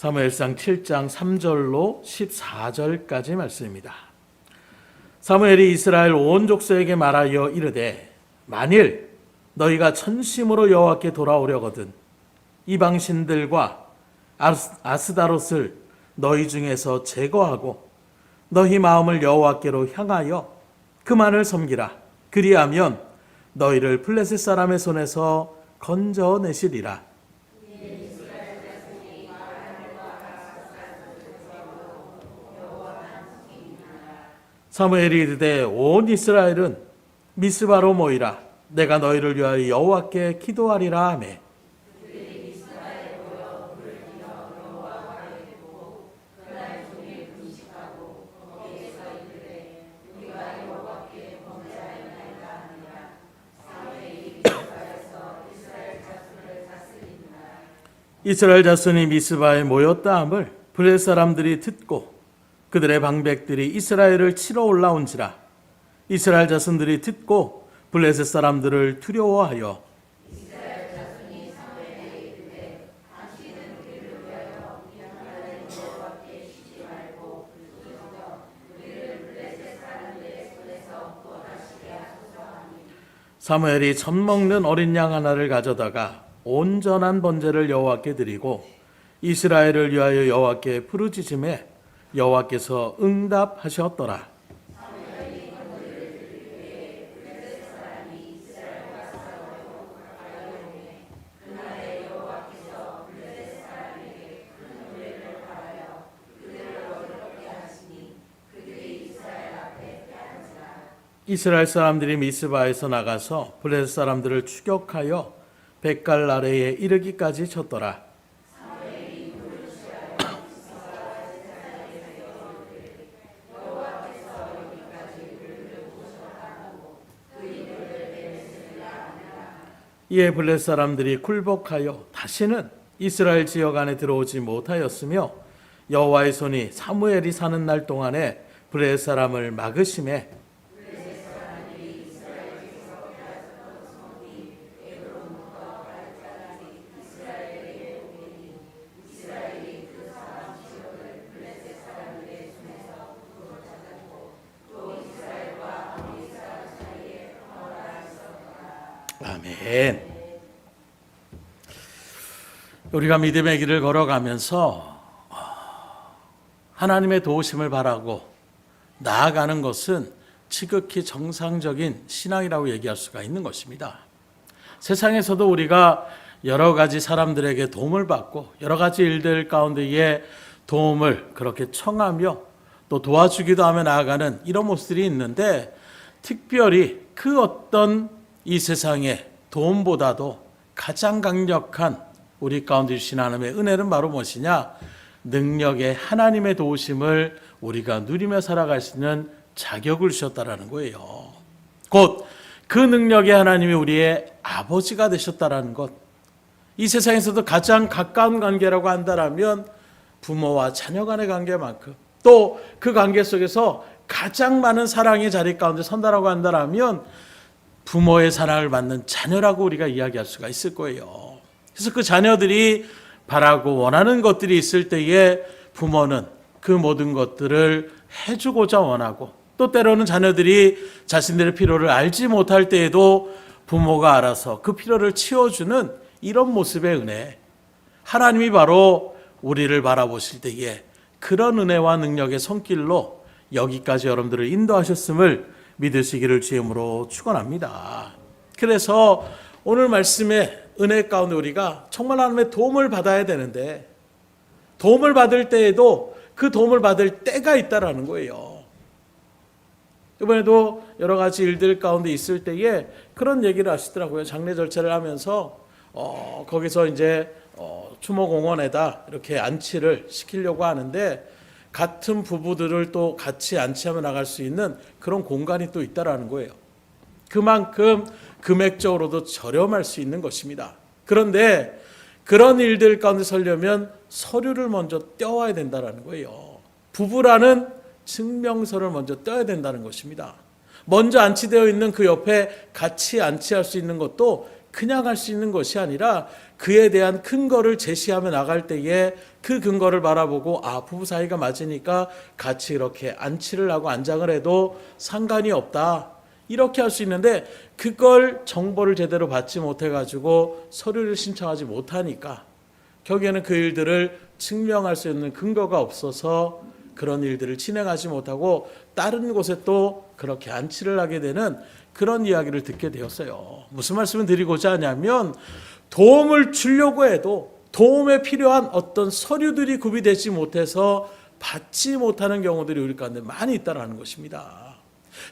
사무엘상 7장 3절로 14절까지 말씀입니다. 사무엘이 이스라엘 온 족속에게 말하여 이르되 만일 너희가 전심으로 여호와께 돌아오려거든 이방 신들과 아스다롯을 너희 중에서 제거하고 너희 마음을 여호와께로 향하여 그만을 섬기라. 그리하면 너희를 블레셋 사람의 손에서 건져내시리라. 사무엘이 이르되 온 이스라엘은 미스바로 모이라. 내가 너희를 위하여 여호와께 기도하리라 하매 이스라엘 자손이 미스바에 모였다 함을 블레셋 사람들이 듣고 그들의 방백들이 이스라엘을 치러 올라온지라. 이스라엘 자손들이 듣고 블레셋 사람들을 두려워하여 사무엘이 젖 먹는 어린 양 하나를 가져다가 온전한 번제를 여호와께 드리고 이스라엘을 위하여 여호와께 부르짖음에 여호와께서 응답하셨더라. 이스라엘 사람들이 미스바에서 나가서 블레셋 사람들을 추격하여 백갈 아래에 이르기까지 쳤더라. 이에 블레셋 사람들이 굴복하여 다시는 이스라엘 지역 안에 들어오지 못하였으며 여호와의 손이 사무엘이 사는 날 동안에 블레셋 사람을 막으심에 아멘. 우리가 믿음의 길을 걸어가면서 하나님의 도우심을 바라고 나아가는 것은 지극히 정상적인 신앙이라고 얘기할 수가 있는 것입니다. 세상에서도 우리가 여러 가지 사람들에게 도움을 받고 여러 가지 일들 가운데에 도움을 그렇게 청하며 또 도와주기도 하며 나아가는 이런 모습들이 있는데 특별히 그 어떤 이 세상의 도움보다도 가장 강력한 우리 가운데 주신 하나님의 은혜는 바로 무엇이냐? 능력의 하나님의 도우심을 우리가 누리며 살아갈 수 있는 자격을 주셨다라는 거예요. 곧 그 능력의 하나님이 우리의 아버지가 되셨다라는 것. 이 세상에서도 가장 가까운 관계라고 한다면 부모와 자녀 간의 관계만큼 또 그 관계 속에서 가장 많은 사랑의 자리 가운데 선다라고 한다면 부모의 사랑을 받는 자녀라고 우리가 이야기할 수가 있을 거예요. 그래서 그 자녀들이 바라고 원하는 것들이 있을 때에 부모는 그 모든 것들을 해주고자 원하고 또 때로는 자녀들이 자신들의 필요를 알지 못할 때에도 부모가 알아서 그 필요를 채워주는 이런 모습의 은혜. 하나님이 바로 우리를 바라보실 때에 그런 은혜와 능력의 손길로 여기까지 여러분들을 인도하셨음을 믿으시기를 주임으로 축원합니다. 그래서 오늘 말씀의 은혜 가운데 우리가 정말 하나님의 도움을 받아야 되는데 도움을 받을 때에도 그 도움을 받을 때가 있다라는 거예요. 이번에도 여러 가지 일들 가운데 있을 때에 그런 얘기를 하시더라고요. 장례 절차를 하면서 거기서 이제 추모공원에다 이렇게 안치를 시키려고 하는데 같은 부부들을 또 같이 안치하며 나갈 수 있는 그런 공간이 또 있다라는 거예요. 그만큼 금액적으로도 저렴할 수 있는 것입니다. 그런데 그런 일들 가운데 서려면 서류를 먼저 떼와야 된다는 거예요. 부부라는 증명서를 먼저 떼야 된다는 것입니다. 먼저 안치되어 있는 그 옆에 같이 안치할 수 있는 것도 그냥 할 수 있는 것이 아니라 그에 대한 근거를 제시하며 나갈 때에 그 근거를 바라보고 부부 사이가 맞으니까 같이 이렇게 안치를 하고 안장을 해도 상관이 없다. 이렇게 할 수 있는데 그걸 정보를 제대로 받지 못해가지고 서류를 신청하지 못하니까 결국에는 그 일들을 증명할 수 있는 근거가 없어서 그런 일들을 진행하지 못하고 다른 곳에 또 그렇게 안치를 하게 되는 그런 이야기를 듣게 되었어요. 무슨 말씀을 드리고자 하냐면 도움을 주려고 해도 도움에 필요한 어떤 서류들이 구비되지 못해서 받지 못하는 경우들이 우리 가운데 많이 있다는 것입니다.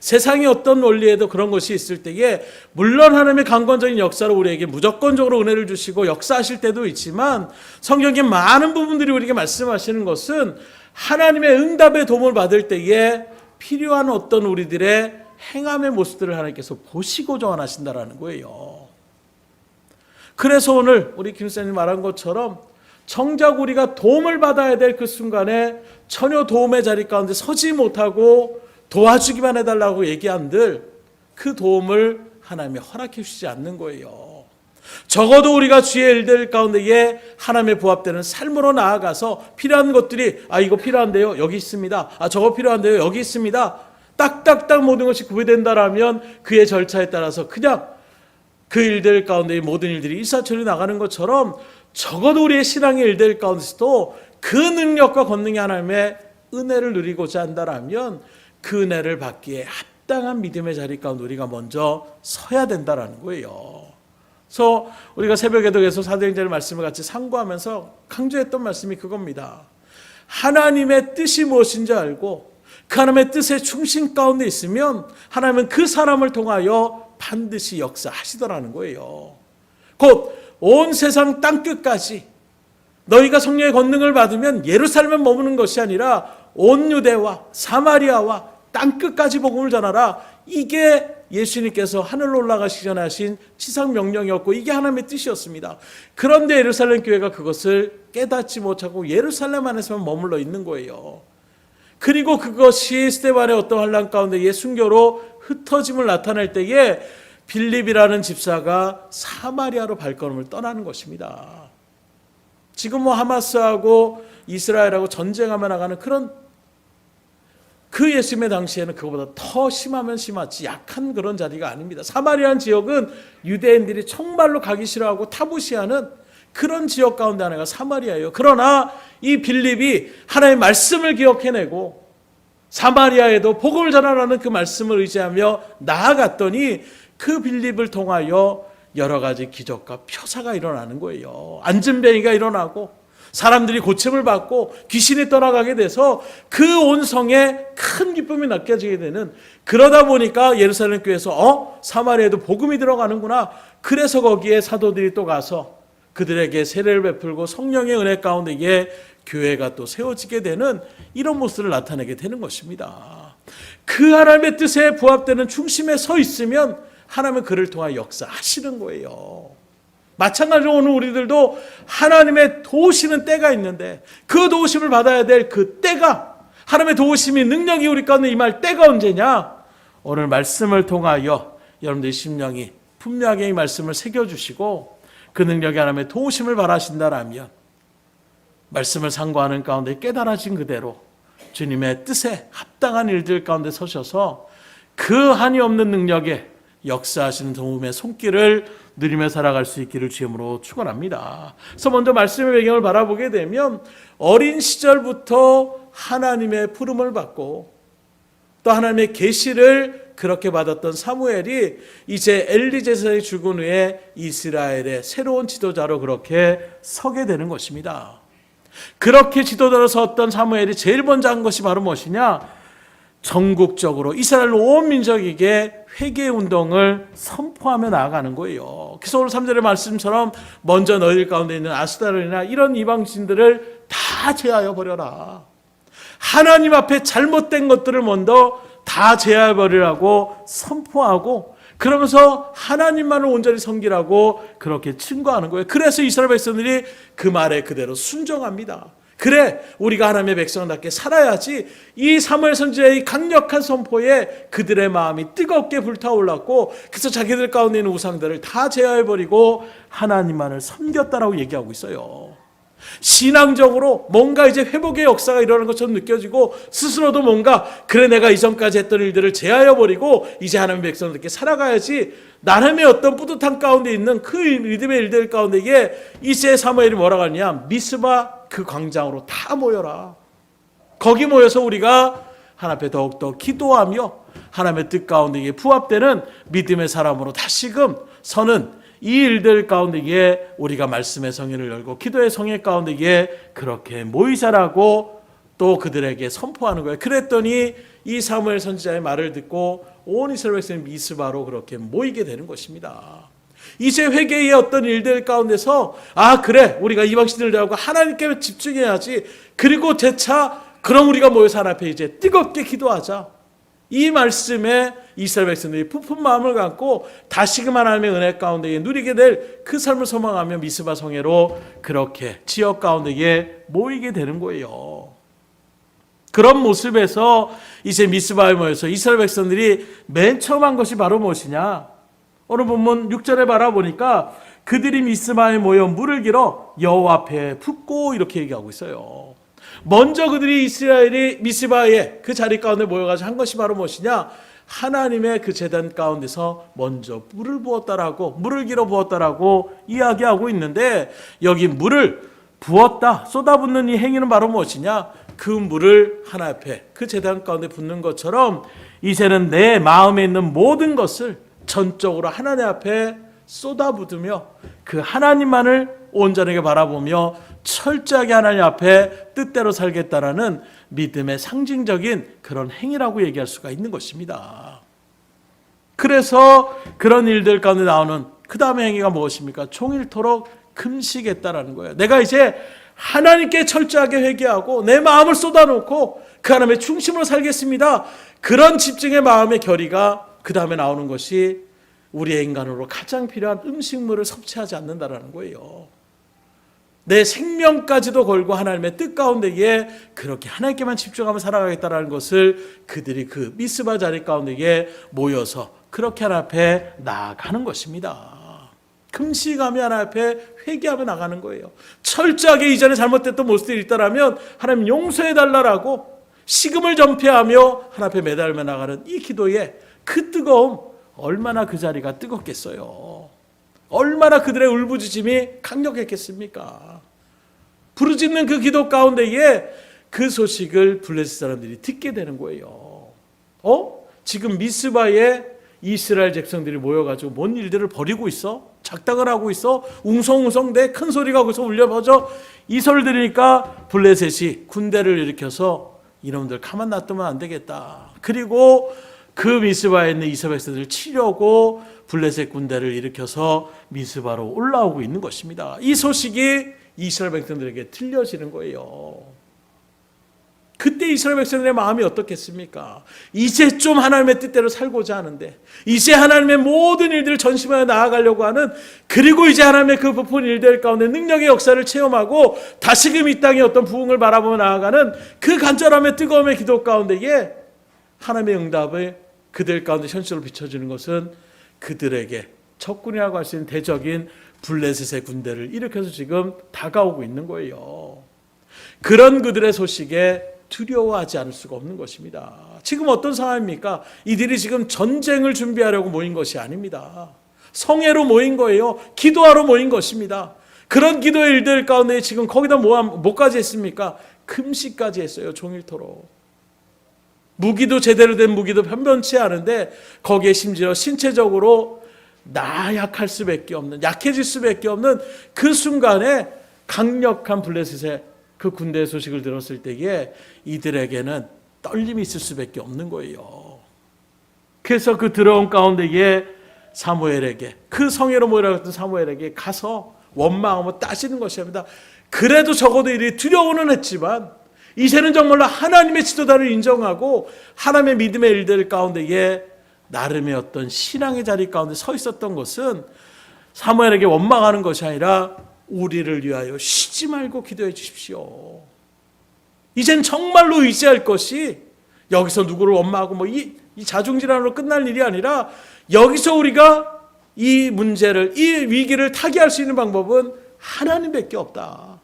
세상의 어떤 논리에도 그런 것이 있을 때에 물론 하나님의 강권적인 역사로 우리에게 무조건적으로 은혜를 주시고 역사하실 때도 있지만 성경의 많은 부분들이 우리에게 말씀하시는 것은 하나님의 응답의 도움을 받을 때에 필요한 어떤 우리들의 행함의 모습들을 하나님께서 보시고 원하신다라는 거예요. 그래서 오늘 우리 김쌤이 말한 것처럼 정작 우리가 도움을 받아야 될 그 순간에 전혀 도움의 자리 가운데 서지 못하고 도와주기만 해달라고 얘기한들 그 도움을 하나님이 허락해 주시지 않는 거예요. 적어도 우리가 주의 일들 가운데에 하나님의 부합되는 삶으로 나아가서 필요한 것들이 이거 필요한데요 여기 있습니다. 저거 필요한데요 여기 있습니다. 딱딱딱 모든 것이 구비된다라면 그의 절차에 따라서 그냥 그 일들 가운데 모든 일들이 일사천리 나가는 것처럼 적어도 우리의 신앙의 일들 가운데서도 그 능력과 권능이 하나님의 은혜를 누리고자 한다라면 그 은혜를 받기에 합당한 믿음의 자리 가운데 우리가 먼저 서야 된다라는 거예요. 그래서 우리가 새벽에도 계속 사도행전의 말씀을 같이 상고하면서 강조했던 말씀이 그겁니다. 하나님의 뜻이 무엇인지 알고 그 하나님의 뜻의 중심 가운데 있으면 하나님은 그 사람을 통하여 반드시 역사하시더라는 거예요. 곧 온 세상 땅끝까지 너희가 성령의 권능을 받으면 예루살렘에 머무는 것이 아니라 온 유대와 사마리아와 땅끝까지 복음을 전하라. 이게 예수님께서 하늘로 올라가시기 전에 하신 지상 명령이었고 이게 하나님의 뜻이었습니다. 그런데 예루살렘 교회가 그것을 깨닫지 못하고 예루살렘 안에서만 머물러 있는 거예요. 그리고 그것이 스데반의 어떤 환난 가운데 순교로 흩어짐을 나타낼 때에 빌립이라는 집사가 사마리아로 발걸음을 떠나는 것입니다. 지금 하마스하고 이스라엘하고 전쟁하며 나가는 그런 그 예수님의 당시에는 그거보다 더 심하면 심하지 약한 그런 자리가 아닙니다. 사마리아는 지역은 유대인들이 정말로 가기 싫어하고 타부시하는 그런 지역 가운데 하나가 사마리아예요. 그러나 이 빌립이 하나님의 말씀을 기억해내고 사마리아에도 복음을 전하라는 그 말씀을 의지하며 나아갔더니 그 빌립을 통하여 여러 가지 기적과 표사가 일어나는 거예요. 안진뱅이가 일어나고 사람들이 고침을 받고 귀신이 떠나가게 돼서 그 온 성에 큰 기쁨이 느껴지게 되는, 그러다 보니까 예루살렘 교회에서 사마리아에도 복음이 들어가는구나. 그래서 거기에 사도들이 또 가서 그들에게 세례를 베풀고 성령의 은혜 가운데에 교회가 또 세워지게 되는 이런 모습을 나타내게 되는 것입니다. 그 하나님의 뜻에 부합되는 중심에 서 있으면 하나님은 그를 통하여 역사하시는 거예요. 마찬가지로 오늘 우리들도 하나님의 도우시는 때가 있는데 그 도우심을 받아야 될 그 때가, 하나님의 도우심이 능력이 우리 가운데 임할 때가 언제냐? 오늘 말씀을 통하여 여러분들의 심령이 분명하게 이 말씀을 새겨주시고 그 능력이 하나님의 도우심을 바라신다라면 말씀을 상고하는 가운데 깨달아진 그대로 주님의 뜻에 합당한 일들 가운데 서셔서 그 한이 없는 능력에 역사하시는 도움의 손길을 누리며 살아갈 수 있기를 주님으로 축원합니다. 그래서 먼저 말씀의 배경을 바라보게 되면 어린 시절부터 하나님의 부름을 받고 또 하나님의 계시를 그렇게 받았던 사무엘이 이제 엘리 제사장이 죽은 후에 이스라엘의 새로운 지도자로 그렇게 서게 되는 것입니다. 그렇게 지도자로 섰던 사무엘이 제일 먼저 한 것이 바로 무엇이냐? 전국적으로 이스라엘 온 민족에게 회개 운동을 선포하며 나아가는 거예요. 그래서 오늘 3절의 말씀처럼 먼저 너희들 가운데 있는 아스타르나 이런 이방신들을 다 제하여 버려라. 하나님 앞에 잘못된 것들을 먼저 다 제하여 버리라고 선포하고, 그러면서 하나님만을 온전히 섬기라고 그렇게 친구하는 거예요. 그래서 이스라엘 백성들이 그 말에 그대로 순종합니다. 그래, 우리가 하나님의 백성답게 살아야지. 이 사무엘 선지자의 강력한 선포에 그들의 마음이 뜨겁게 불타올랐고, 그래서 자기들 가운데 있는 우상들을 다 제하해버리고 하나님만을 섬겼다라고 얘기하고 있어요. 신앙적으로 뭔가 이제 회복의 역사가 일어나는 것처럼 느껴지고 스스로도 뭔가 그래 내가 이전까지 했던 일들을 제하여 버리고 이제 하나님의 백성들께 살아가야지 나름의 어떤 뿌듯함 가운데 있는 그 믿음의 일들 가운데 이게 이세 사무엘이 뭐라고 하냐, 미스바 그 광장으로 다 모여라. 거기 모여서 우리가 하나님 앞에 더욱더 기도하며 하나님의 뜻 가운데 부합되는 믿음의 사람으로 다시금 서는 이 일들 가운데에 우리가 말씀의 성회를 열고 기도의 성회 가운데에 그렇게 모이자라고 또 그들에게 선포하는 거예요. 그랬더니 이 사무엘 선지자의 말을 듣고 온 이스라엘 백성이 미스바로 그렇게 모이게 되는 것입니다. 이제 회개의 어떤 일들 가운데서 그래 우리가 이방신들을 대하고 하나님께 집중해야지. 그리고 재차 그럼 우리가 모여서 하나님 앞에 이제 뜨겁게 기도하자. 이 말씀에 이스라엘 백성들이 부푼 마음을 갖고 다시금 하나님의 은혜 가운데에 누리게 될 그 삶을 소망하며 미스바 성회로 그렇게 지역 가운데에 모이게 되는 거예요. 그런 모습에서 이제 미스바에 모여서 이스라엘 백성들이 맨 처음 한 것이 바로 무엇이냐? 오늘 본문 6절에 바라보니까 그들이 미스바에 모여 물을 길어 여호와 앞에 붓고 이렇게 얘기하고 있어요. 먼저 그들이 이스라엘이 미스바에 그 자리 가운데 모여가지고 한 것이 바로 무엇이냐? 하나님의 그 제단 가운데서 먼저 물을 부었다라고, 물을 길어 부었다라고 이야기하고 있는데, 여기 물을 부었다, 쏟아붓는 이 행위는 바로 무엇이냐? 그 물을 하나님 앞에 그 제단 가운데 붓는 것처럼 이제는 내 마음에 있는 모든 것을 전적으로 하나님 앞에 쏟아붓으며 그 하나님만을 온전하게 바라보며 철저하게 하나님 앞에 뜻대로 살겠다라는 믿음의 상징적인 그런 행위라고 얘기할 수가 있는 것입니다. 그래서 그런 일들 가운데 나오는 그 다음의 행위가 무엇입니까? 종일토록 금식했다라는 거예요. 내가 이제 하나님께 철저하게 회개하고 내 마음을 쏟아놓고 그 하나님의 중심으로 살겠습니다. 그런 집중의 마음의 결의가 그 다음에 나오는 것이 우리의 인간으로 가장 필요한 음식물을 섭취하지 않는다라는 거예요. 내 생명까지도 걸고 하나님의 뜻 가운데에 그렇게 하나님께만 집중하며 살아가겠다라는 것을 그들이 그 미스바 자리 가운데에 모여서 그렇게 하나님 앞에 나아가는 것입니다. 금식하며 하나님 앞에 회개하며 나가는 거예요. 철저하게 이전에 잘못됐던 모습들이 있다라면 하나님 용서해달라고 식음을 전폐하며 하나님 앞에 매달며 나가는 이 기도에 그 뜨거움, 얼마나 그 자리가 뜨겁겠어요. 얼마나 그들의 울부짖음이 강력했겠습니까? 부르짖는 그 기도 가운데에 그 소식을 블레셋 사람들이 듣게 되는 거예요. 지금 미스바에 이스라엘 백성들이 모여가지고 뭔 일들을 벌이고 있어? 작당을 하고 있어? 웅성웅성 내 큰 소리가 거기서 울려 퍼져. 이 소리를 들으니까 블레셋이 군대를 일으켜서 이놈들 가만 놔두면 안 되겠다. 그리고 그 미스바에 있는 이스라엘 백성들을 치려고 블레셋 군대를 일으켜서 미스바로 올라오고 있는 것입니다. 이 소식이 이스라엘 백성들에게 들려지는 거예요. 그때 이스라엘 백성들의 마음이 어떻겠습니까? 이제 좀 하나님의 뜻대로 살고자 하는데, 이제 하나님의 모든 일들을 전심하여 나아가려고 하는, 그리고 이제 하나님의 그 부푼 일들 가운데 능력의 역사를 체험하고 다시금 이 땅의 어떤 부흥을 바라보며 나아가는 그 간절함의 뜨거움의 기도 가운데에 하나님의 응답을 그들 가운데 현실로 비춰주는 것은 그들에게 적군이라고 할 수 있는 대적인 블레셋의 군대를 일으켜서 지금 다가오고 있는 거예요. 그런 그들의 소식에 두려워하지 않을 수가 없는 것입니다. 지금 어떤 상황입니까? 이들이 지금 전쟁을 준비하려고 모인 것이 아닙니다. 성회로 모인 거예요. 기도하러 모인 것입니다. 그런 기도의 일들 가운데 지금 거기다 뭐까지 했습니까? 금식까지 했어요. 종일토록. 무기도 제대로 된 무기도 변변치 않은데 거기에 심지어 신체적으로 나약할 수밖에 없는, 약해질 수밖에 없는 그 순간에 강력한 블레셋의 그 군대의 소식을 들었을 때에 이들에게는 떨림이 있을 수밖에 없는 거예요. 그래서 그 들어온 가운데에 사무엘에게, 그 성회로 모여왔던 사무엘에게 가서 원망하며 따지는 것입니다. 그래도 적어도 이들이 두려워는 했지만 이제는 정말로 하나님의 지도자를 인정하고 하나님의 믿음의 일들 가운데에 나름의 어떤 신앙의 자리 가운데 서 있었던 것은 사무엘에게 원망하는 것이 아니라 우리를 위하여 쉬지 말고 기도해 주십시오. 이젠 정말로 의지할 것이 여기서 누구를 원망하고 이 자중질환으로 끝날 일이 아니라 여기서 우리가 이 문제를, 이 위기를 타개할 수 있는 방법은 하나님밖에 없다.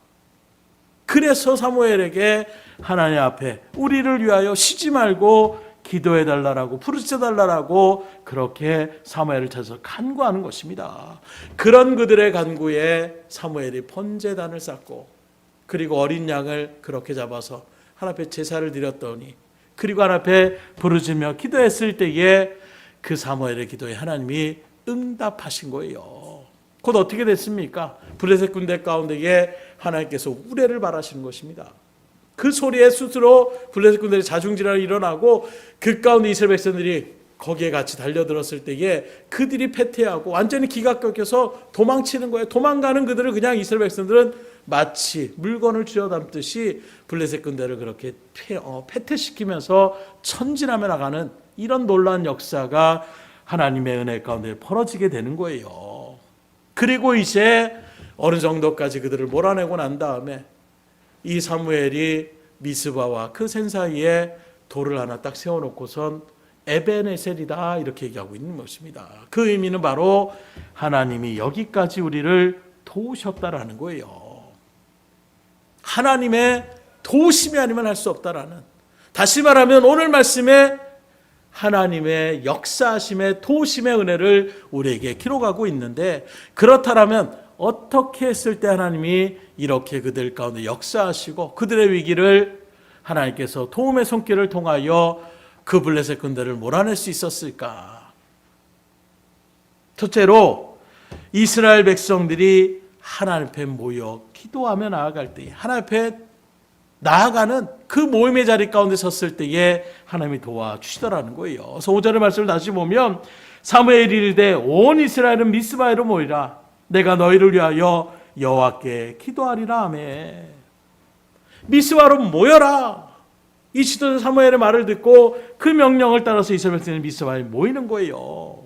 그래서 사무엘에게 하나님 앞에 우리를 위하여 쉬지 말고 기도해달라고 부르짖어달라고 그렇게 사무엘을 찾아서 간구하는 것입니다. 그런 그들의 간구에 사무엘이 번제단을 쌓고 그리고 어린 양을 그렇게 잡아서 하나님 앞에 제사를 드렸더니 그리고 하나님 앞에 부르짖며 기도했을 때에 그 사무엘의 기도에 하나님이 응답하신 거예요. 곧 어떻게 됐습니까? 블레셋 군대 가운데에 하나님께서 우레를 발하시는 것입니다. 그 소리에 스스로 블레셋 군대의 자중질환이 일어나고 그 가운데 이스라엘 백성들이 거기에 같이 달려들었을 때에 그들이 패퇴하고 완전히 기가 꺾여서 도망치는 거예요. 도망가는 그들을 그냥 이스라엘 백성들은 마치 물건을 쥐어담듯이 블레셋 군대를 그렇게 패퇴시키면서 천진하며 나가는 이런 놀라운 역사가 하나님의 은혜 가운데 벌어지게 되는 거예요. 그리고 이제 어느 정도까지 그들을 몰아내고 난 다음에 이 사무엘이 미스바와 그 산 사이에 돌을 하나 딱 세워놓고선 에베네셀이다 이렇게 얘기하고 있는 것입니다. 그 의미는 바로 하나님이 여기까지 우리를 도우셨다라는 거예요. 하나님의 도우심이 아니면 할 수 없다라는, 다시 말하면 오늘 말씀에 하나님의 역사하심의 도우심의 은혜를 우리에게 기록하고 있는데, 그렇다면 어떻게 했을 때 하나님이 이렇게 그들 가운데 역사하시고 그들의 위기를 하나님께서 도움의 손길을 통하여 그 블레셋 군대를 몰아낼 수 있었을까? 첫째로 이스라엘 백성들이 하나님 앞에 모여 기도하며 나아갈 때에, 하나님 앞에 나아가는 그 모임의 자리 가운데 섰을 때에 하나님이 도와주시더라는 거예요. 그래서 5절의 말씀을 다시 보면 사무엘이 이르되 온 이스라엘은 미스바에로 모이라 내가 너희를 위하여 여호와께 기도하리라 하매. 미스바로 모여라. 이 지도자 사무엘의 말을 듣고 그 명령을 따라서 이스라엘 백성들이 미스바에 모이는 거예요.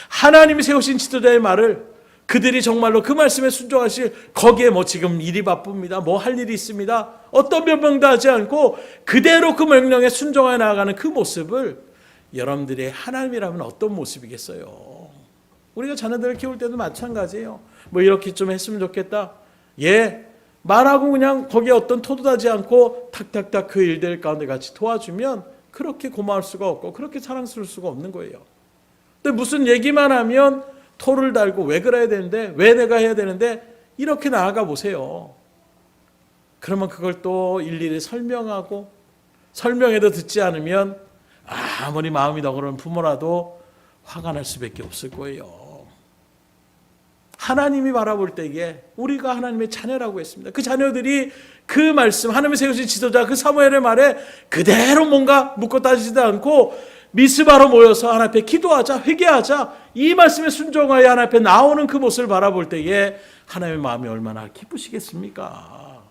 하나님이 세우신 지도자의 말을 그들이 정말로 그 말씀에 순종하실, 거기에 뭐 지금 일이 바쁩니다, 뭐 할 일이 있습니다, 어떤 변명도 하지 않고 그대로 그 명령에 순종해 나아가는 그 모습을 여러분들이 하나님이라면 어떤 모습이겠어요? 우리가 자녀들을 키울 때도 마찬가지예요. 뭐 이렇게 좀 했으면 좋겠다, 예, 말하고 그냥 거기에 어떤 토도 하지 않고 탁탁탁 그 일들 가운데 같이 도와주면 그렇게 고마울 수가 없고 그렇게 사랑스러울 수가 없는 거예요. 근데 무슨 얘기만 하면 토를 달고 왜 그래야 되는데, 왜 내가 해야 되는데, 이렇게 나아가 보세요. 그러면 그걸 또 일일이 설명하고, 설명해도 듣지 않으면 아무리 마음이 너그러운 부모라도 화가 날 수밖에 없을 거예요. 하나님이 바라볼 때에 우리가 하나님의 자녀라고 했습니다. 그 자녀들이 그 말씀, 하나님이 세우신 지도자 그 사무엘의 말에 그대로 뭔가 묻고 따지지도 않고 미스바로 모여서 하나님 앞에 기도하자, 회개하자, 이 말씀에 순종하여 하나님 앞에 나오는 그 모습을 바라볼 때에 하나님의 마음이 얼마나 기쁘시겠습니까?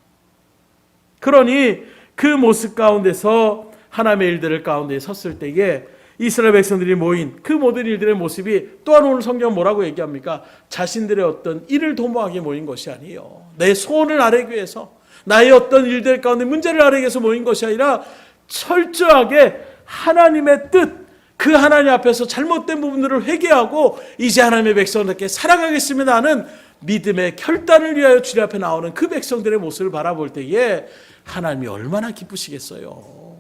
그러니 그 모습 가운데서 하나님의 일들을 가운데 섰을 때에 이스라엘 백성들이 모인 그 모든 일들의 모습이, 또한 오늘 성경은 뭐라고 얘기합니까? 자신들의 어떤 일을 도모하기 모인 것이 아니에요. 내 소원을 아뢰기 위해서, 나의 어떤 일들 가운데 문제를 아뢰기 위해서 모인 것이 아니라 철저하게 하나님의 뜻, 그 하나님 앞에서 잘못된 부분들을 회개하고 이제 하나님의 백성들께 살아가겠습니다 하는 믿음의 결단을 위하여 주님 앞에 나오는 그 백성들의 모습을 바라볼 때에 하나님이 얼마나 기쁘시겠어요.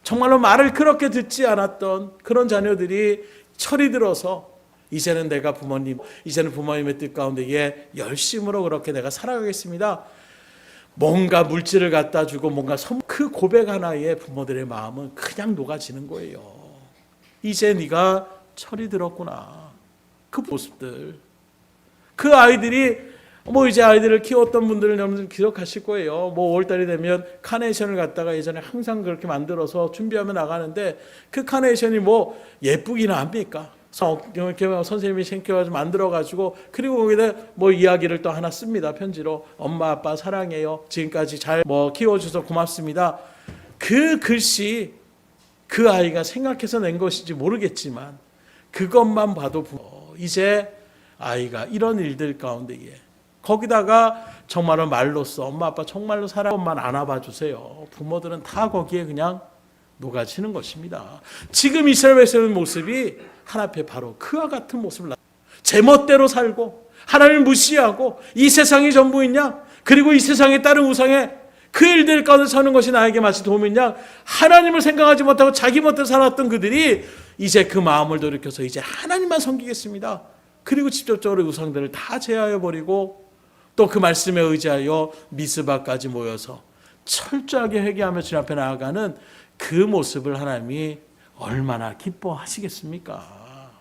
정말로 말을 그렇게 듣지 않았던 그런 자녀들이 철이 들어서 이제는 내가 부모님, 이제는 부모님의 뜻 가운데에 열심으로 그렇게 내가 살아가겠습니다, 뭔가 물질을 갖다 주고 뭔가 그 고백 하나에 부모들의 마음은 그냥 녹아지는 거예요. 이제 네가 철이 들었구나. 그 모습들, 그 아이들이 뭐 이제 아이들을 키웠던 분들은 여러분들 기억하실 거예요. 뭐 5월달이 되면 카네이션을 갖다가 예전에 항상 그렇게 만들어서 준비하며 나가는데 그 카네이션이 뭐 예쁘기는 합니까? 이렇게 선생님이 생겨가지고 만들어가지고, 그리고 거기다 뭐 이야기를 또 하나 씁니다. 편지로. 엄마 아빠 사랑해요, 지금까지 잘 뭐 키워줘서 고맙습니다. 그 글씨 그 아이가 생각해서 낸 것인지 모르겠지만 그것만 봐도 이제 아이가 이런 일들 가운데에, 거기다가 정말로 말로써 엄마 아빠 정말로 사랑만 안아봐 주세요, 부모들은 다 거기에 그냥 녹아지는 것입니다. 지금 이스라엘 백성의 모습이 하나님 앞에 바로 그와 같은 모습을, 제멋대로 살고 하나님을 무시하고 이 세상이 전부이냐, 그리고 이 세상에 다른 우상에 그 일들 가운데 사는 것이 나에게 마치 도움인 양 하나님을 생각하지 못하고 자기 멋대로 살았던 그들이 이제 그 마음을 돌이켜서 이제 하나님만 섬기겠습니다. 그리고 직접적으로 우상들을 다 제하여 버리고 또 그 말씀에 의지하여 미스바까지 모여서 철저하게 회개하며 주님 앞에 나아가는 그 모습을 하나님이 얼마나 기뻐하시겠습니까?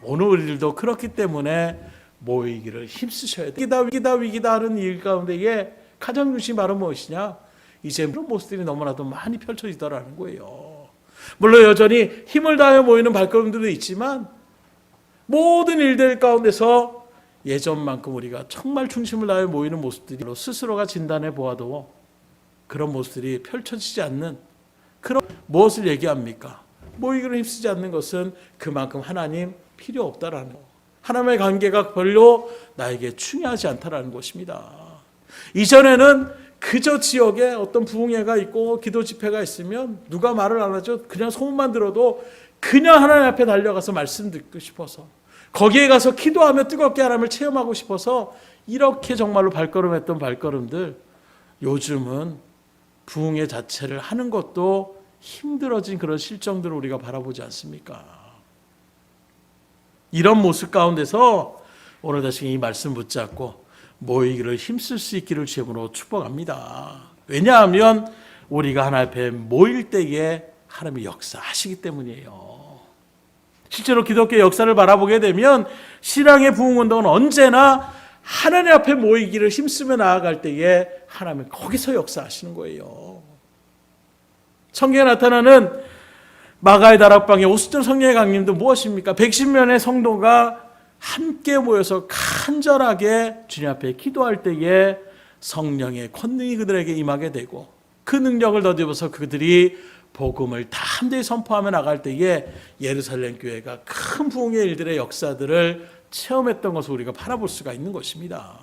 오늘 우리들도 그렇기 때문에 모이기를 힘쓰셔야 돼요. 위기다 하는 일 가운데에 가장 중심이 바로 무엇이냐? 이제 그런 모습들이 너무나도 많이 펼쳐지더라는 거예요. 물론 여전히 힘을 다하여 모이는 발걸음들도 있지만 모든 일들 가운데서 예전만큼 우리가 정말 중심을 다해 모이는 모습들이 스스로가 진단해 보아도 그런 모습들이 펼쳐지지 않는 그런 무엇을 얘기합니까? 모이기를 힘쓰지 않는 것은 그만큼 하나님 필요 없다라는 거. 하나님의 관계가 별로 나에게 중요하지 않다라는 것입니다. 이전에는 그저 지역에 어떤 부흥회가 있고 기도 집회가 있으면 누가 말을 안 하죠. 그냥 소문만 들어도 그냥 하나님 앞에 달려가서 말씀 듣고 싶어서 거기에 가서 기도하며 뜨겁게 하나님을 체험하고 싶어서 이렇게 정말로 발걸음했던 발걸음들 요즘은 부흥회 자체를 하는 것도 힘들어진 그런 실정들을 우리가 바라보지 않습니까? 이런 모습 가운데서 오늘 다시 이 말씀 붙잡고 모이기를 힘쓸 수 있기를 주님으로 축복합니다. 왜냐하면 우리가 하나님 앞에 모일 때에 하나님이 역사하시기 때문이에요. 실제로 기독교 역사를 바라보게 되면 신앙의 부흥운동은 언제나 하나님 앞에 모이기를 힘쓰며 나아갈 때에 하나님은 거기서 역사하시는 거예요. 성경에 나타나는 마가의 다락방의 오순절 성령의 강림도 무엇입니까? 110명의 성도가 함께 모여서 간절하게 주님 앞에 기도할 때에 성령의 권능이 그들에게 임하게 되고 그 능력을 더입어서 그들이 복음을 다 함께 선포하며 나갈 때에 예루살렘 교회가 큰 부흥의 일들의 역사들을 체험했던 것을 우리가 바라볼 수가 있는 것입니다.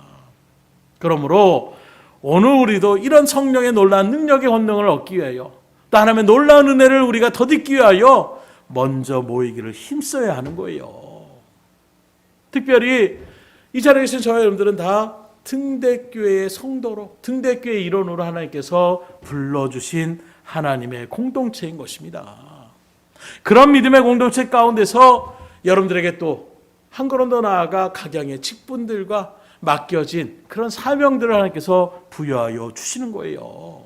그러므로 오늘 우리도 이런 성령의 놀라운 능력의 권능을 얻기 위하여 또 하나님의 놀라운 은혜를 우리가 덧입기 위하여 먼저 모이기를 힘써야 하는 거예요. 특별히 이 자리에 계신 저와 여러분들은 다 등대교회의 성도로 등대교회의 일원으로 하나님께서 불러주신 하나님의 공동체인 것입니다. 그런 믿음의 공동체 가운데서 여러분들에게 또 한 걸음 더 나아가 각양의 직분들과 맡겨진 그런 사명들을 하나님께서 부여하여 주시는 거예요.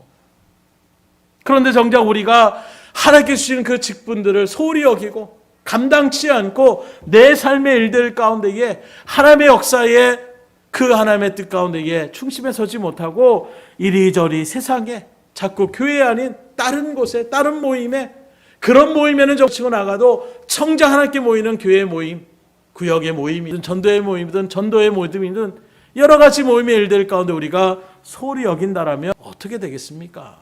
그런데 정작 우리가 하나님께 주시는 그 직분들을 소홀히 여기고 감당치 않고 내 삶의 일들 가운데에 하나님의 역사에 그 하나님의 뜻 가운데에 중심에 서지 못하고 이리저리 세상에 자꾸 교회 아닌 다른 곳에 다른 모임에 그런 모임에는 적치고 나가도 정작 하나님께 모이는 교회 모임 구역의 모임이든 전도의 모임이든 전도의 모임이든 여러 가지 모임의 일들 가운데 우리가 소홀히 여긴다라면 어떻게 되겠습니까?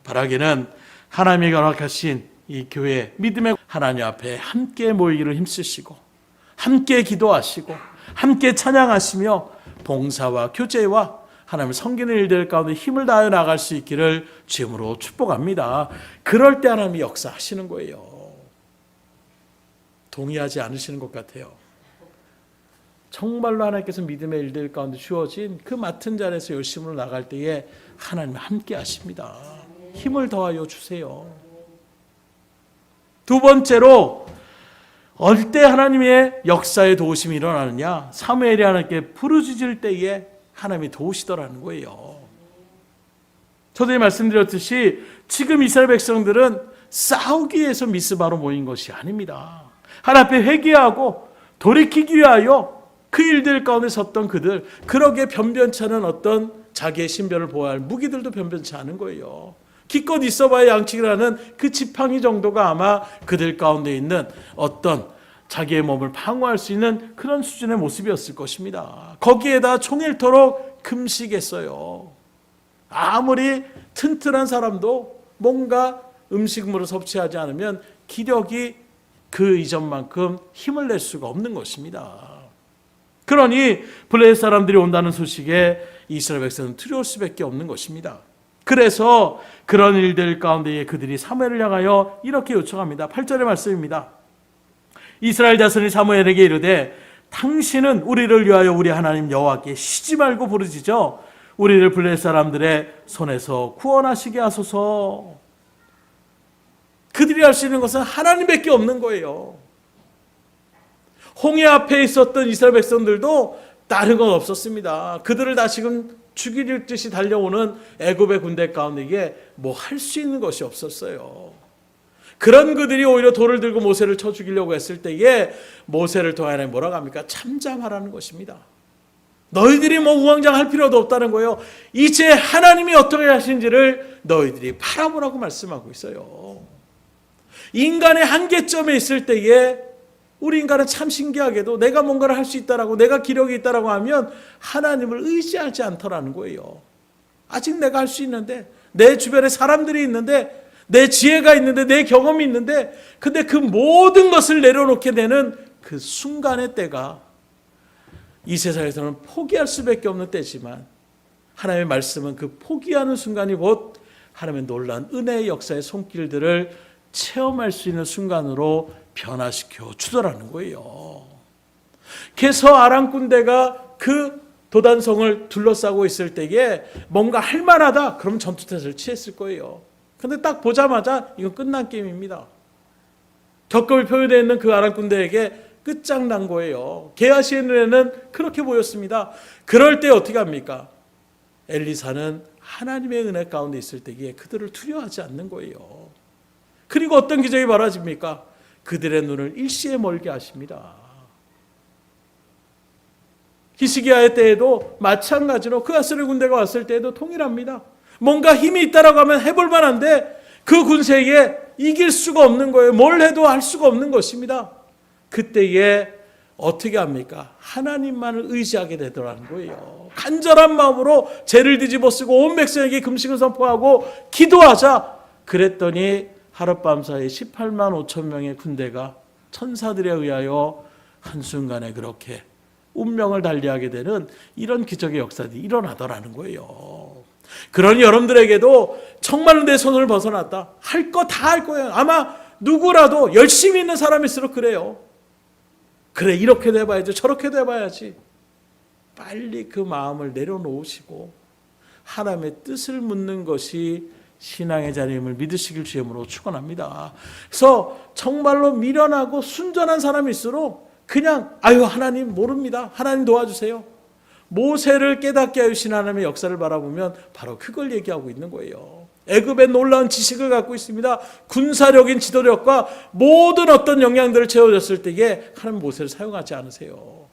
바라기는 하나님이 허락하신 이 교회 믿음의 하나님 앞에 함께 모이기를 힘쓰시고 함께 기도하시고 함께 찬양하시며 봉사와 교제와 하나님을 섬기는 일들 가운데 힘을 다해 나갈 수 있기를 주님으로 축복합니다. 그럴 때 하나님이 역사하시는 거예요. 동의하지 않으시는 것 같아요. 정말로 하나님께서 믿음의 일들 가운데 주어진 그 맡은 자리에서 열심으로 나갈 때에 하나님 함께 하십니다. 힘을 더하여 주세요. 두 번째로 어떨 때 하나님의 역사의 도우심이 일어나느냐? 사무엘이 하나님께 부르짖을 때에 하나님이 도우시더라는 거예요. 저도 말씀드렸듯이 지금 이스라엘 백성들은 싸우기 위해서 미스바로 모인 것이 아닙니다. 하나님 앞에 회개하고 돌이키기 위하여 그 일들 가운데 섰던 그들, 그러게 변변치 않은 어떤 자기의 신변을 보호할 무기들도 변변치 않은 거예요. 기껏 있어봐야 양측이라는 그 지팡이 정도가 아마 그들 가운데 있는 어떤 자기의 몸을 방어할 수 있는 그런 수준의 모습이었을 것입니다. 거기에다 총일토록 금식했어요. 아무리 튼튼한 사람도 뭔가 음식물을 섭취하지 않으면 기력이 그 이전만큼 힘을 낼 수가 없는 것입니다. 그러니 블레셋 사람들이 온다는 소식에 이스라엘 백성은 두려울 수밖에 없는 것입니다. 그래서 그런 일들 가운데에 그들이 사무엘을 향하여 이렇게 요청합니다. 8절의 말씀입니다. 이스라엘 자손이 사무엘에게 이르되 당신은 우리를 위하여 우리 하나님 여호와께 쉬지 말고 부르짖어 우리를 블레셋 사람들의 손에서 구원하시게 하소서. 그들이 할 수 있는 것은 하나님밖에 없는 거예요. 홍해 앞에 있었던 이스라엘 백성들도 다른 건 없었습니다. 그들을 다시금 죽일 듯이 달려오는 애굽의 군대 가운데 이게 뭐 할 수 있는 것이 없었어요. 그런 그들이 오히려 돌을 들고 모세를 쳐 죽이려고 했을 때에 모세를 통하여 뭐라고 합니까? 참잠하라는 것입니다. 너희들이 뭐 우왕좌왕할 필요도 없다는 거예요. 이제 하나님이 어떻게 하신지를 너희들이 바라보라고 말씀하고 있어요. 인간의 한계점에 있을 때에 우리 인간은 참 신기하게도 내가 뭔가를 할 수 있다라고, 내가 기력이 있다라고 하면 하나님을 의지하지 않더라는 거예요. 아직 내가 할 수 있는데, 내 주변에 사람들이 있는데, 내 지혜가 있는데, 내 경험이 있는데, 근데 그 모든 것을 내려놓게 되는 그 순간의 때가 이 세상에서는 포기할 수밖에 없는 때지만, 하나님의 말씀은 그 포기하는 순간이 곧 하나님의 놀라운 은혜의 역사의 손길들을 체험할 수 있는 순간으로 변화시켜 주더라는 거예요. 그래서 아람 군대가 그 도단성을 둘러싸고 있을 때에 뭔가 할 만하다, 그럼 전투태세를 취했을 거예요. 근데 딱 보자마자 이건 끝난 게임입니다. 격겁이 표현되어 있는 그 아람 군대에게 끝장난 거예요. 게하시의 눈에는 그렇게 보였습니다. 그럴 때 어떻게 합니까? 엘리사는 하나님의 은혜 가운데 있을 때에 그들을 두려워하지 않는 거예요. 그리고 어떤 기적이 벌어집니까? 그들의 눈을 일시에 멀게 하십니다. 히스기야의 때에도 마찬가지로 그 아스르 군대가 왔을 때에도 동일합니다. 뭔가 힘이 있다라고 하면 해볼 만한데 그 군세에 이길 수가 없는 거예요. 뭘 해도 할 수가 없는 것입니다. 그때에 어떻게 합니까? 하나님만을 의지하게 되더라는 거예요. 간절한 마음으로 죄를 뒤집어 쓰고 온 백성에게 금식을 선포하고 기도하자. 그랬더니 하룻밤 사이 18만 5천 명의 군대가 천사들에 의하여 한순간에 그렇게 운명을 달리하게 되는 이런 기적의 역사들이 일어나더라는 거예요. 그러니 여러분들에게도 정말로 내 손을 벗어났다, 할 거 다 할 거예요. 아마 누구라도 열심히 있는 사람일수록 그래요. 그래, 이렇게도 해봐야지, 저렇게도 해봐야지. 빨리 그 마음을 내려놓으시고 하나님의 뜻을 묻는 것이 신앙의 자리임을 믿으시길 주임으로 축원합니다. 그래서 정말로 미련하고 순전한 사람일수록 그냥 아유 하나님 모릅니다, 하나님 도와주세요. 모세를 깨닫게 하신 하나님의 역사를 바라보면 바로 그걸 얘기하고 있는 거예요. 애굽의 놀라운 지식을 갖고 있습니다. 군사력인 지도력과 모든 어떤 영향들을 채워졌을 때에 하나님 모세를 사용하지 않으세요.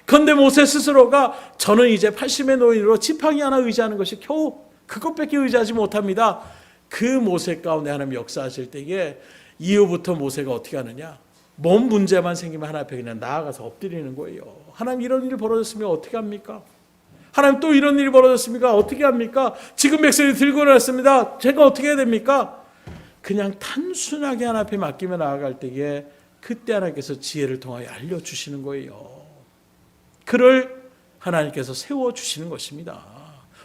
그런데 모세 스스로가 저는 이제 80의 노인으로 지팡이 하나 의지하는 것이 겨우 그것밖에 의지하지 못합니다. 그 모세 가운데 하나님 역사하실 때에 이후부터 모세가 어떻게 하느냐, 몸 문제만 생기면 하나님 앞에 그냥 나아가서 엎드리는 거예요. 하나님 이런 일이 벌어졌으면 어떻게 합니까? 하나님 또 이런 일이 벌어졌습니까? 어떻게 합니까? 지금 백성이 들고 났습니다. 제가 어떻게 해야 됩니까? 그냥 단순하게 하나님 앞에 맡기며 나아갈 때에 그때 하나님께서 지혜를 통하여 알려주시는 거예요. 그를 하나님께서 세워주시는 것입니다.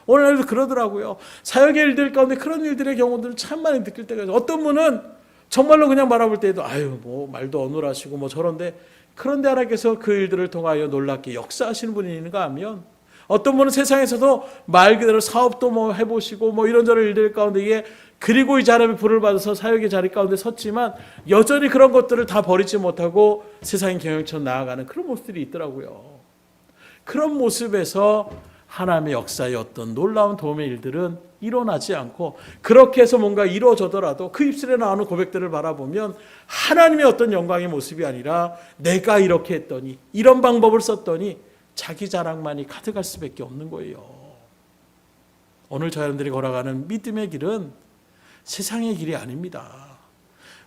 오늘날도 그러더라고요. 사역의 일들 가운데 그런 일들의 경우들을 참 많이 느낄 때가 있어요. 어떤 분은 정말로 그냥 바라볼 때에도 아유 뭐 말도 어눌하시고 뭐 저런데, 그런데 하나님께서 그 일들을 통하여 놀랍게 역사하시는 분이 있는가 하면, 어떤 분은 세상에서도 말 그대로 사업도 뭐 해보시고 뭐 이런저런 일들 가운데 이게, 그리고 이제 하나님의 불을 받아서 사역의 자리 가운데 섰지만 여전히 그런 것들을 다 버리지 못하고 세상의 경영처럼 나아가는 그런 모습들이 있더라고요. 그런 모습에서 하나님의 역사의 어떤 놀라운 도움의 일들은 일어나지 않고, 그렇게 해서 뭔가 이루어져더라도 그 입술에 나오는 고백들을 바라보면 하나님의 어떤 영광의 모습이 아니라 내가 이렇게 했더니, 이런 방법을 썼더니 자기 자랑만이 가득할 수밖에 없는 거예요. 오늘 저 여러분들이 걸어가는 믿음의 길은 세상의 길이 아닙니다.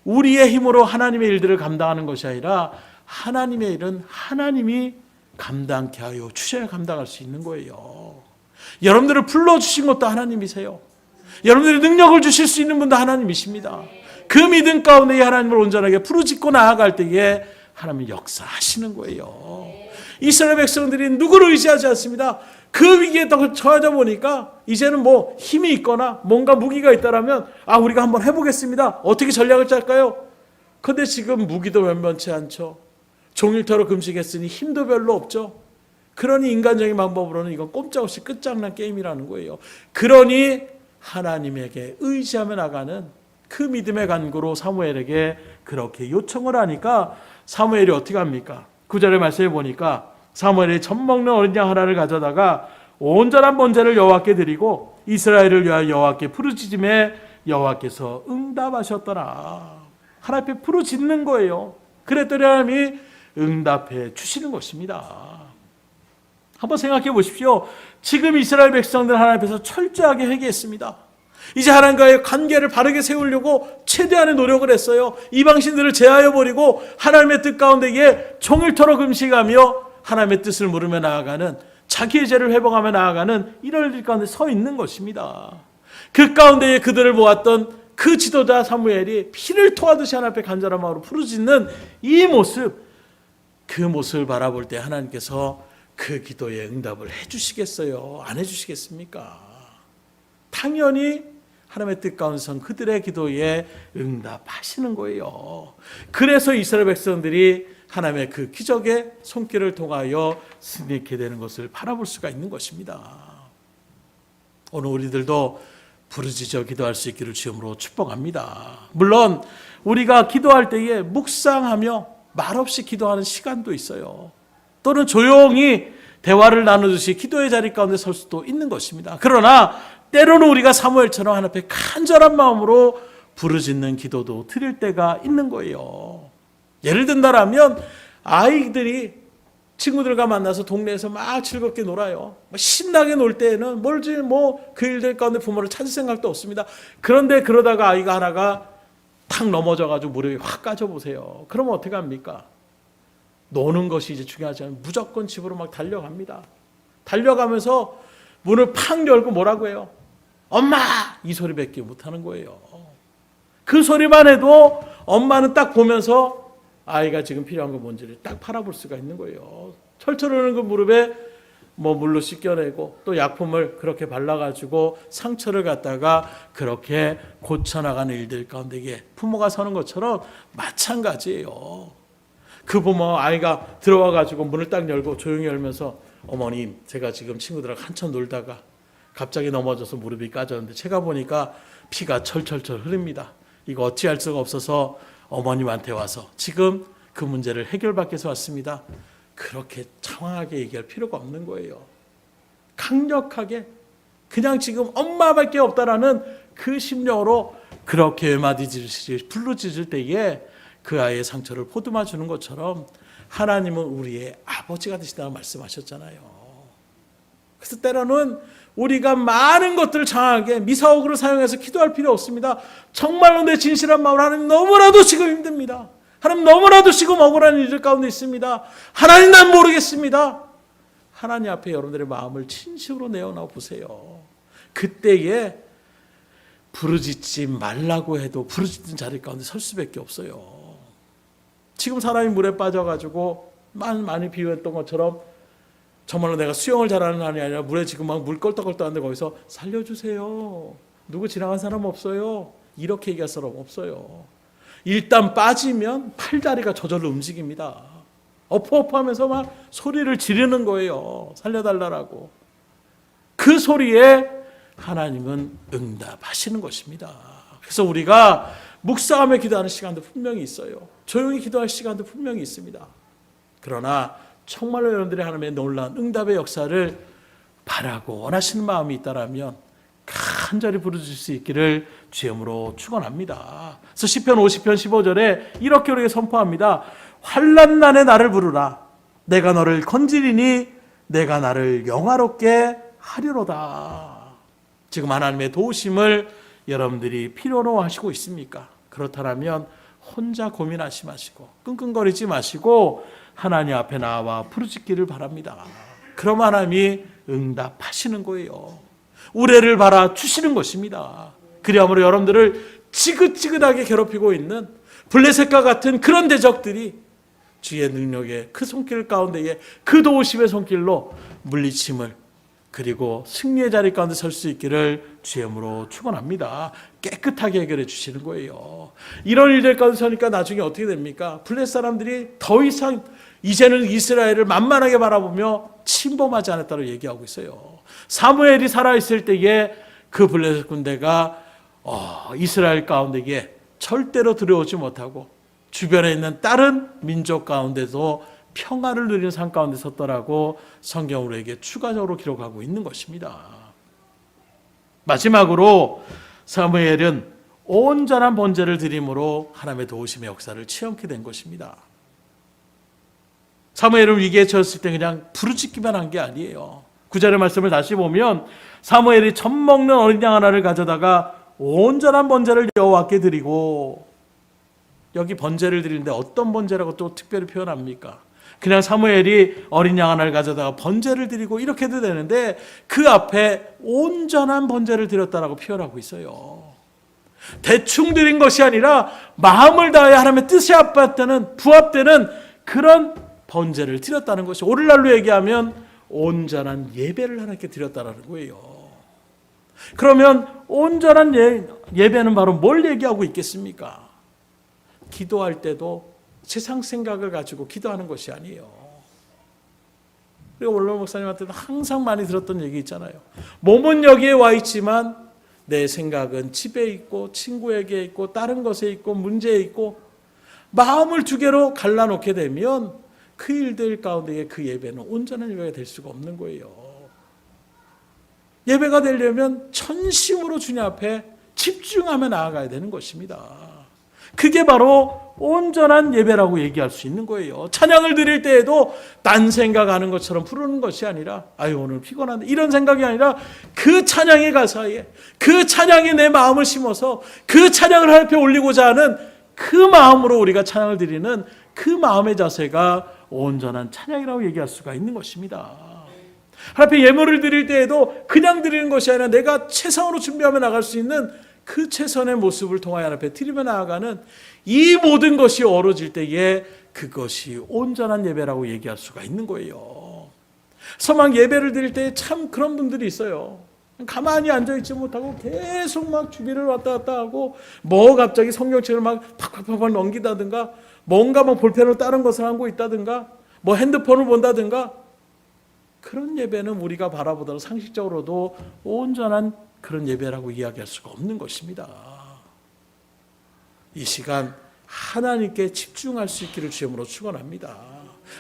우리의 힘으로 하나님의 일들을 감당하는 것이 아니라 하나님의 일은 하나님이 감당케 하여 주셔야 감당할 수 있는 거예요. 여러분들을 불러주신 것도 하나님이세요. 여러분들이 능력을 주실 수 있는 분도 하나님이십니다. 그 믿음 가운데 하나님을 온전하게 부르짖고 나아갈 때에 하나님이 역사하시는 거예요. 이스라엘 백성들이 누구를 의지하지 않습니다. 그 위기에 처하다 보니까 이제는 뭐 힘이 있거나 뭔가 무기가 있다라면 우리가 한번 해보겠습니다. 어떻게 전략을 짤까요? 그런데 지금 무기도 변변치 않죠. 종일토록 금식했으니 힘도 별로 없죠. 그러니 인간적인 방법으로는 이건 꼼짝없이 끝장난 게임이라는 거예요. 그러니 하나님에게 의지하며 나가는 그 믿음의 간구로 사무엘에게 그렇게 요청을 하니까 사무엘이 어떻게 합니까? 9절의 말씀에 보니까 사무엘이 젖 먹는 어린 양 하나를 가져다가 온전한 번제를 여호와께 드리고 이스라엘을 위하여 여호와께 부르짖음에 여호와께서 응답하셨더라. 하나님 앞에 부르짖는 거예요. 그랬더니 하나님이 응답해 주시는 것입니다. 한번 생각해 보십시오. 지금 이스라엘 백성들 하나님 앞에서 철저하게 회개했습니다. 이제 하나님과의 관계를 바르게 세우려고 최대한의 노력을 했어요. 이방신들을 제하여 버리고 하나님의 뜻 가운데에 종일토록 음식하며 하나님의 뜻을 물으며 나아가는, 자기의 죄를 회복하며 나아가는 이런 일 가운데 서 있는 것입니다. 그 가운데에 그들을 보았던 그 지도자 사무엘이 피를 토하듯이 하나님 앞에 간절한 마음으로 부르짖는 이 모습, 그 모습을 바라볼 때 하나님께서 그 기도에 응답을 해주시겠어요? 안 해주시겠습니까? 당연히 하나님의 뜻 가운데선 그들의 기도에 응답하시는 거예요. 그래서 이스라엘 백성들이 하나님의 그 기적의 손길을 통하여 승리하게 되는 것을 바라볼 수가 있는 것입니다. 오늘 우리들도 부르짖어 기도할 수 있기를 주님으로 축복합니다. 물론 우리가 기도할 때에 묵상하며 말없이 기도하는 시간도 있어요. 또는 조용히 대화를 나누듯이 기도의 자리 가운데 설 수도 있는 것입니다. 그러나 때로는 우리가 사무엘처럼 하나님 앞에 간절한 마음으로 부르짖는 기도도 드릴 때가 있는 거예요. 예를 든다라면 아이들이 친구들과 만나서 동네에서 막 즐겁게 놀아요. 신나게 놀 때에는 멀지 그 일들 가운데 부모를 찾을 생각도 없습니다. 그런데 그러다가 아이가 하나가 탁 넘어져가지고 무릎이 확 까져보세요. 그러면 어떻게 합니까? 노는 것이 이제 중요하지 않아요. 무조건 집으로 막 달려갑니다. 달려가면서 문을 팍 열고 뭐라고 해요? 엄마! 이 소리밖에 못하는 거예요. 그 소리만 해도 엄마는 딱 보면서 아이가 지금 필요한 건 뭔지를 딱 바라볼 수가 있는 거예요. 철철 흐르는 그 무릎에 물로 씻겨내고 또 약품을 그렇게 발라가지고 상처를 갖다가 그렇게 고쳐나가는 일들 가운데 부모가 서는 것처럼 마찬가지예요. 그 부모 아이가 들어와가지고 문을 딱 열고 조용히 열면서 어머님, 제가 지금 친구들하고 한참 놀다가 갑자기 넘어져서 무릎이 까졌는데 제가 보니까 피가 철철철 흐릅니다. 이거 어찌할 수가 없어서 어머님한테 와서 지금 그 문제를 해결받기 위해서 왔습니다. 그렇게 장황하게 얘기할 필요가 없는 거예요. 강력하게 그냥 지금 엄마밖에 없다라는 그 심령으로 그렇게 외마디질을 부르짖을 때에 그 아이의 상처를 보듬어 주는 것처럼 하나님은 우리의 아버지가 되시다고 말씀하셨잖아요. 그래서 때로는 우리가 많은 것들을 장하게 미사오그를 사용해서 기도할 필요 없습니다. 정말로 내 진실한 마음으로 하나님 너무나도 지금 힘듭니다. 하나님 너무나도 지금 억울한 일들 가운데 있습니다. 하나님 난 모르겠습니다. 하나님 앞에 여러분들의 마음을 진심으로 내어놔 보세요. 그때에 부르짖지 말라고 해도 부르짖는 자리 가운데 설 수밖에 없어요. 지금 사람이 물에 빠져가지고 많이 비유했던 것처럼 정말로 내가 수영을 잘하는 사람이 아니라 물에 지금 막 물 껄떡껄떡한데 거기서 살려주세요. 누구 지나간 사람 없어요. 이렇게 얘기할 사람 없어요. 일단 빠지면 팔다리가 저절로 움직입니다. 어퍼어퍼하면서 막 소리를 지르는 거예요. 살려달라고. 그 소리에 하나님은 응답하시는 것입니다. 그래서 우리가 묵상하며 기도하는 시간도 분명히 있어요. 조용히 기도할 시간도 분명히 있습니다. 그러나 정말로 여러분들이 하나님의 놀라운 응답의 역사를 바라고 원하시는 마음이 있다면 간절히 부르짖을 수 있기를 주님으로 축원합니다. 그래서 시편 50편 15절에 이렇게 우리에게 선포합니다. 환난난에 나를 부르라. 내가 너를 건지리니 내가 나를 영화롭게 하리로다. 지금 하나님의 도우심을 여러분들이 필요로 하시고 있습니까? 그렇다면 혼자 고민하지 마시고 끙끙거리지 마시고 하나님 앞에 나와 부르짖기를 바랍니다. 그럼 하나님이 응답하시는 거예요. 우레를 바라 주시는 것입니다. 그리함으로 여러분들을 지긋지긋하게 괴롭히고 있는 블레셋과 같은 그런 대적들이 주의 능력의 그 손길 가운데에 그 도우심의 손길로 물리침을 그리고 승리의 자리 가운데 설 수 있기를 주의 이름으로 축원합니다. 깨끗하게 해결해 주시는 거예요. 이런 일들 가운데 서니까 나중에 어떻게 됩니까? 블레셋 사람들이 더 이상 이제는 이스라엘을 만만하게 바라보며 침범하지 않았다고 얘기하고 있어요. 사무엘이 살아있을 때에 그 블레셋 군대가 이스라엘 가운데에 절대로 들어오지 못하고 주변에 있는 다른 민족 가운데도 평화를 누리는 삶 가운데 섰더라고 성경으로 에게 추가적으로 기록하고 있는 것입니다. 마지막으로 사무엘은 온전한 번제를 드림으로 하나님의 도우심의 역사를 체험하게 된 것입니다. 사무엘은 위기에 처했을 때 그냥 부르짖기만 한 게 아니에요. 9절의 말씀을 다시 보면 사무엘이 젖 먹는 어린 양 하나를 가져다가 온전한 번제를 여호와께 드리고, 여기 번제를 드리는데 어떤 번제라고 또 특별히 표현합니까? 그냥 사무엘이 어린 양 하나를 가져다가 번제를 드리고 이렇게 해도 되는데 그 앞에 온전한 번제를 드렸다라고 표현하고 있어요. 대충 드린 것이 아니라 마음을 다해 하나님의 뜻에 부합되는 그런 번제를 드렸다는 것이, 오늘날로 얘기하면 온전한 예배를 하나님께 드렸다는 거예요. 그러면 온전한 예배는 바로 뭘 얘기하고 있겠습니까? 기도할 때도 세상 생각을 가지고 기도하는 것이 아니에요. 그리고 원로 목사님한테도 항상 많이 들었던 얘기 있잖아요. 몸은 여기에 와 있지만 내 생각은 집에 있고 친구에게 있고 다른 것에 있고 문제에 있고, 마음을 두 개로 갈라놓게 되면 그 일들 가운데에 그 예배는 온전한 예배가 될 수가 없는 거예요. 예배가 되려면 전심으로 주님 앞에 집중하며 나아가야 되는 것입니다. 그게 바로 온전한 예배라고 얘기할 수 있는 거예요. 찬양을 드릴 때에도 딴 생각하는 것처럼 부르는 것이 아니라 오늘 피곤한데 이런 생각이 아니라 그 찬양의 가사에, 그 찬양에 내 마음을 심어서 그 찬양을 하나님 앞에 올리고자 하는 그 마음으로 우리가 찬양을 드리는 그 마음의 자세가 온전한 찬양이라고 얘기할 수가 있는 것입니다. 하나님 앞에 예물을 드릴 때에도 그냥 드리는 것이 아니라 내가 최선으로 준비하며 나갈 수 있는 그 최선의 모습을 통하여 하나님 앞에 드리며 나아가는 이 모든 것이 어우러질 때에 그것이 온전한 예배라고 얘기할 수가 있는 거예요. 서막 예배를 드릴 때 참 그런 분들이 있어요. 가만히 앉아있지 못하고 계속 막 주비를 왔다 갔다 하고, 갑자기 성경책을 막 팍팍팍 넘기다든가, 뭔가 볼펜으로 다른 것을 하고 있다든가, 핸드폰을 본다든가, 그런 예배는 우리가 바라보더라도 상식적으로도 온전한 그런 예배라고 이야기할 수가 없는 것입니다. 이 시간 하나님께 집중할 수 있기를 주님으로 축원합니다.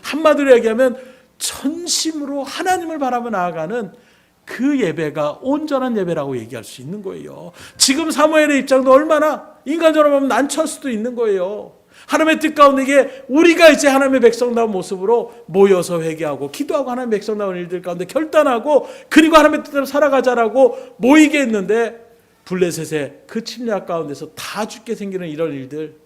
한마디로 얘기하면 전심으로 하나님을 바라보며 나아가는 그 예배가 온전한 예배라고 얘기할 수 있는 거예요. 지금 사무엘의 입장도 얼마나 인간적으로 보면 난처할 수도 있는 거예요. 하나님의 뜻 가운데 이게 우리가 이제 하나님의 백성다운 모습으로 모여서 회개하고 기도하고 하나님의 백성다운 일들 가운데 결단하고 그리고 하나님의 뜻대로 살아가자라고 모이게 했는데, 블레셋의 그 침략 가운데서 다 죽게 생기는 이런 일들,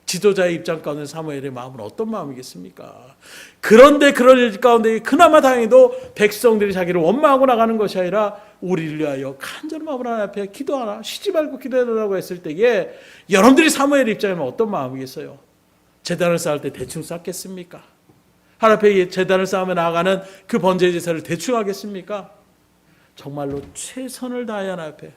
지도자의 입장 가운데 사무엘의 마음은 어떤 마음이겠습니까? 그런데 그런 일 가운데 그나마 다행히도 백성들이 자기를 원망하고 나가는 것이 아니라 우리를 위하여 간절한 마음으로 하나님 앞에 기도하라, 쉬지 말고 기도해달라고 했을 때에 여러분들이 사무엘의 입장이면 어떤 마음이겠어요? 제단을 쌓을 때 대충 쌓겠습니까? 하나님 앞에 제단을 쌓으며 나아가는 그 번제 제사를 대충 하겠습니까? 정말로 최선을 다해 하나님 앞에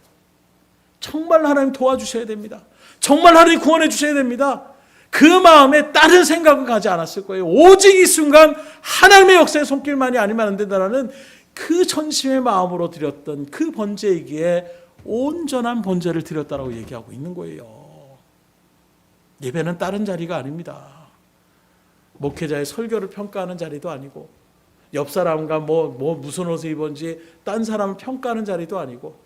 정말 하나님 도와주셔야 됩니다. 정말 하나님 구원해 주셔야 됩니다. 그 마음에 다른 생각을 가지 않았을 거예요. 오직 이 순간 하나님의 역사의 손길만이 아니면 안 된다라는 그 전심의 마음으로 드렸던 그 번제이기에 온전한 번제를 드렸다라고 얘기하고 있는 거예요. 예배는 다른 자리가 아닙니다. 목회자의 설교를 평가하는 자리도 아니고, 옆 사람과 무슨 옷을 입은지 딴 사람을 평가하는 자리도 아니고,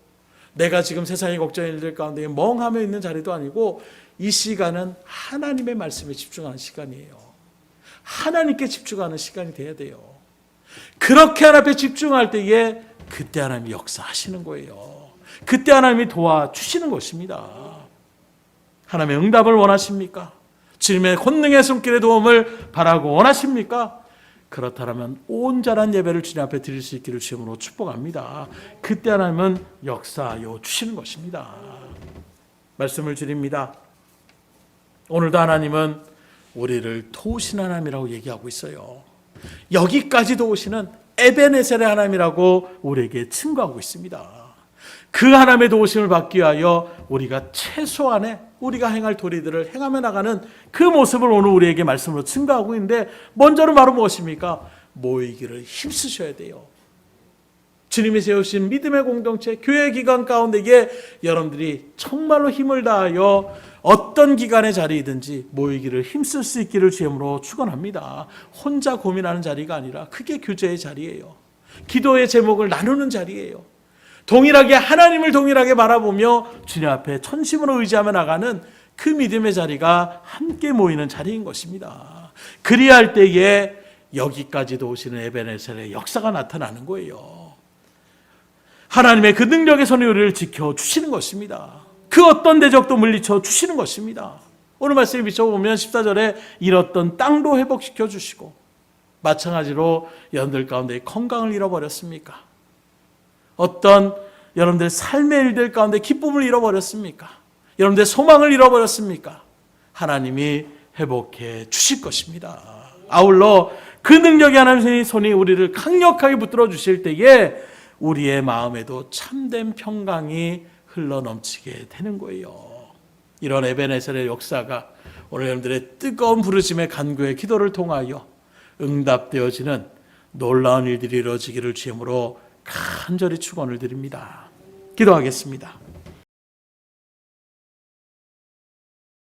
내가 지금 세상의 걱정의 일들 가운데 멍하며 있는 자리도 아니고, 이 시간은 하나님의 말씀에 집중하는 시간이에요. 하나님께 집중하는 시간이 돼야 돼요. 그렇게 하나님 앞에 집중할 때에 그때 하나님이 역사하시는 거예요. 그때 하나님이 도와주시는 것입니다. 하나님의 응답을 원하십니까? 주님의 권능의 손길의 도움을 바라고 원하십니까? 그렇다면 온전한 예배를 주님 앞에 드릴 수 있기를 주님으로 축복합니다. 그때 하나님은 역사하여 주시는 것입니다. 말씀을 드립니다. 오늘도 하나님은 우리를 도우시는 하나님이라고 얘기하고 있어요. 여기까지 도우시는 에베네셀의 하나님이라고 우리에게 증거하고 있습니다. 그 하나님의 도우심을 받기 위하여 우리가 최소한의 우리가 행할 도리들을 행하며 나가는 그 모습을 오늘 우리에게 말씀으로 증거하고 있는데, 먼저는 바로 무엇입니까? 모이기를 힘쓰셔야 돼요. 주님이 세우신 믿음의 공동체, 교회 기관 가운데에 여러분들이 정말로 힘을 다하여 어떤 기관의 자리이든지 모이기를 힘쓸 수 있기를 주님으로 축원합니다. 혼자 고민하는 자리가 아니라 그게 교제의 자리예요. 기도의 제목을 나누는 자리예요. 동일하게 하나님을 동일하게 바라보며 주님 앞에 천심으로 의지하며 나가는 그 믿음의 자리가 함께 모이는 자리인 것입니다. 그리할 때에 여기까지도 오시는 에베네셀의 역사가 나타나는 거예요. 하나님의 그 능력의 손이 우리를 지켜주시는 것입니다. 그 어떤 대적도 물리쳐 주시는 것입니다. 오늘 말씀에 비춰보면 14절에 잃었던 땅도 회복시켜 주시고, 마찬가지로 여러분들 가운데 건강을 잃어버렸습니까? 어떤 여러분들 삶의 일들 가운데 기쁨을 잃어버렸습니까? 여러분들 소망을 잃어버렸습니까? 하나님이 회복해 주실 것입니다. 아울러 그 능력이 하나님의 손이 우리를 강력하게 붙들어 주실 때에 우리의 마음에도 참된 평강이 흘러넘치게 되는 거예요. 이런 에베네셀의 역사가 오늘 여러분들의 뜨거운 부르심의 간구의 기도를 통하여 응답되어지는 놀라운 일들이 이루어지기를 주님으로 간절히 축원을 드립니다. 기도하겠습니다.